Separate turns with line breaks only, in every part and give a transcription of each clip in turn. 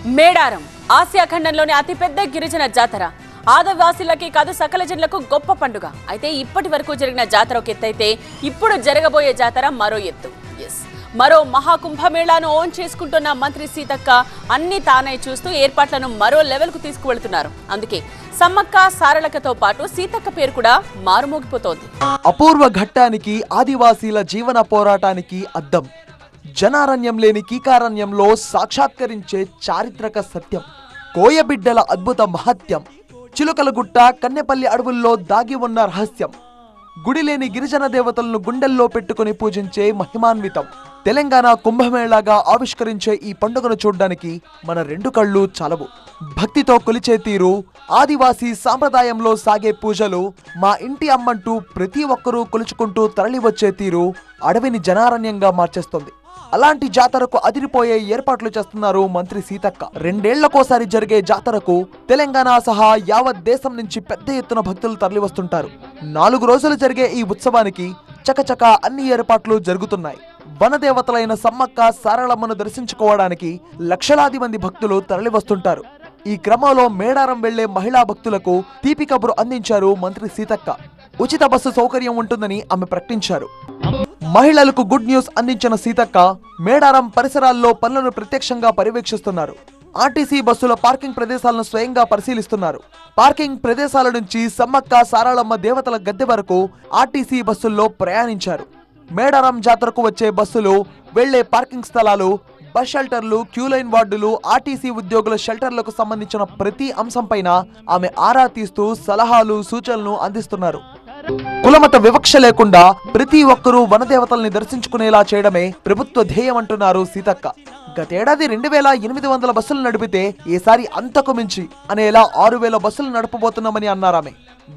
Medaram Asia ఖండంలోని అతిపెద్ద గిరిజన జాతర. ఆదివాసీలకి కాదు సకల జనులకు గొప్ప పండుగ. అయితే ఇప్పటి వరకు జరిగిన జాతర ఒక ఎత్తైతే ఇప్పుడు జరగబోయే జాతర మరో ఎత్తు. మరో మహాకుంభమేళాను ఓన్ చేసుకుంటున్న మంత్రి సీతక్క అన్ని తానే చూస్తూ ఏర్పాట్లను మరో లెవెల్కు తీసుకువెళ్తున్నారు. అందుకే సమ్మక్క సారళకతో పాటు సీతక్క పేరు కూడా మారుమోగిపోతోంది.
అపూర్వ ఘట్టానికి ఆదివాసీల జీవన పోరాటానికి అద్దం. జనారణ్యం లేని కీకారణ్యంలో సాక్షాత్కరించే చారిత్రక సత్యం. కోయబిడ్డల అద్భుత మహత్యం. చిలుకలగుట్ట కన్నెపల్లి అడవుల్లో దాగి ఉన్న రహస్యం. గుడిలేని గిరిజన దేవతలను గుండెల్లో పెట్టుకుని పూజించే మహిమాన్వితం. తెలంగాణ కుంభమేళాగా ఆవిష్కరించే ఈ పండుగను చూడ్డానికి మన రెండు కళ్ళు చాలవు. భక్తితో కొలిచే తీరు, ఆదివాసీ సాంప్రదాయంలో సాగే పూజలు, మా ఇంటి అమ్మంటూ ప్రతి ఒక్కరూ కొలుచుకుంటూ తరలివచ్చే తీరు అడవిని జనారణ్యంగా మార్చేస్తుంది. అలాంటి జాతరకు అదిరిపోయే ఏర్పాట్లు చేస్తున్నారు మంత్రి సీతక్క. 2 ఏళ్లకోసారి జరిగే జాతరకు తెలంగాణ సహా యావత్ దేశం నుంచి పెద్ద ఎత్తున భక్తులు తరలివస్తుంటారు. 4 రోజులు జరిగే ఈ ఉత్సవానికి చకచక అన్ని ఏర్పాట్లు జరుగుతున్నాయి. వనదేవతలైన సమ్మక్క సారళమ్మను దర్శించుకోవడానికి లక్షలాది మంది భక్తులు తరలివస్తుంటారు. ఈ క్రమంలో మేడారం వెళ్లే మహిళా భక్తులకు తీపి కబురు అందించారు మంత్రి సీతక్క. ఉచిత బస్సు సౌకర్యం ఉంటుందని ఆమె ప్రకటించారు. మహిళలకు గుడ్ న్యూస్ అందించిన సీతక్క మేడారం పరిసరాల్లో పనులను ప్రత్యక్షంగా పర్యవేక్షిస్తున్నారు. ఆర్టీసీ బస్సుల పార్కింగ్ ప్రదేశాలను స్వయంగా పరిశీలిస్తున్నారు. పార్కింగ్ ప్రదేశాల నుంచి సమ్మక్క సారళమ్మ దేవతల గద్దె వరకు ఆర్టీసీ బస్సుల్లో ప్రయాణించారు. మేడారం జాతరకు వచ్చే బస్సులు, వెళ్లే పార్కింగ్ స్థలాలు, బస్ షెల్టర్లు, క్యూలైన్ వార్డులు, ఆర్టీసీ ఉద్యోగుల షెల్టర్లకు సంబంధించిన ప్రతి అంశంపైన ఆమె ఆరా తీస్తూ సలహాలు, సూచనలు అందిస్తున్నారు. కులమత వివక్ష లేకుండా ప్రతి ఒక్కరూ వనదేవతల్ని దర్శించుకునేలా చేయడమే ప్రభుత్వ ధ్యేయం అంటున్నారు సీతక్క. గతేడాది 2800 బస్సులు నడిపితే ఈసారి అంతకు మించి అనేలా 6000 బస్సులు నడపబోతున్నామని అన్నారామె.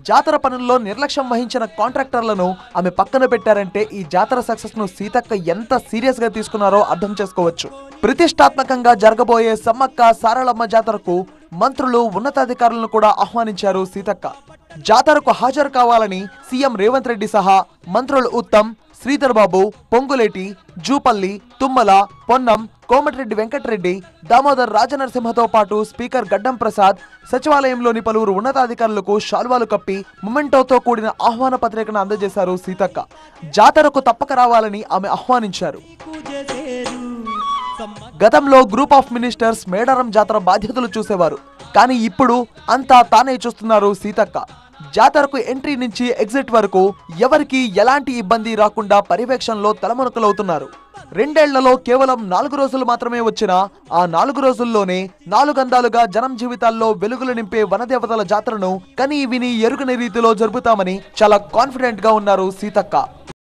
జాతర పనుల్లో నిర్లక్ష్యం వహించిన కాంట్రాక్టర్లను ఆమె పక్కన పెట్టారంటే ఈ జాతర సక్సెస్ ను సీతక్క ఎంత సీరియస్ గా తీసుకున్నారో అర్థం చేసుకోవచ్చు. ప్రతిష్టాత్మకంగా జరగబోయే సమ్మక్క సారళమ్మ జాతరకు మంత్రులు, ఉన్నతాధికారులను కూడా ఆహ్వానించారు సీతక్క. జాతరకు హాజరు కావాలని సీఎం రేవంత్ రెడ్డి సహా మంత్రులు ఉత్తమ్, శ్రీధర్ బాబు, పొంగులేటి, జూపల్లి, తుమ్మల, పొన్నం, కోమటిరెడ్డి వెంకటరెడ్డి, దామోదర్ రాజనరసింహతో పాటు స్పీకర్ గడ్డం ప్రసాద్, సచివాలయంలోని పలువురు ఉన్నతాధికారులకు శాల్వాలు కప్పి మొమెంటోతో కూడిన ఆహ్వాన పత్రికను అందజేశారు సీతక్క. జాతరకు తప్పక రావాలని ఆమె ఆహ్వానించారు. గతంలో గ్రూప్ ఆఫ్ మినిస్టర్స్ మేడారం జాతర బాధ్యతలు చూసేవారు. కానీ ఇప్పుడు అంతా తానే చూస్తున్నారు సీతక్క. జాతరకు ఎంట్రీ నుంచి ఎగ్జిట్ వరకు ఎవరికి ఎలాంటి ఇబ్బంది రాకుండా పర్యవేక్షణలో తలమునకలవుతున్నారు. 2 ఏళ్లలో కేవలం 4 రోజులు మాత్రమే వచ్చినా ఆ 4 రోజుల్లోనే 4 గంధాలుగా జనం జీవితాల్లో వెలుగులు నింపే వనదేవతల జాతరను కని విని ఎరుగని రీతిలో జరుపుతామని చాలా కాన్ఫిడెంట్ గా ఉన్నారు సీతక్క.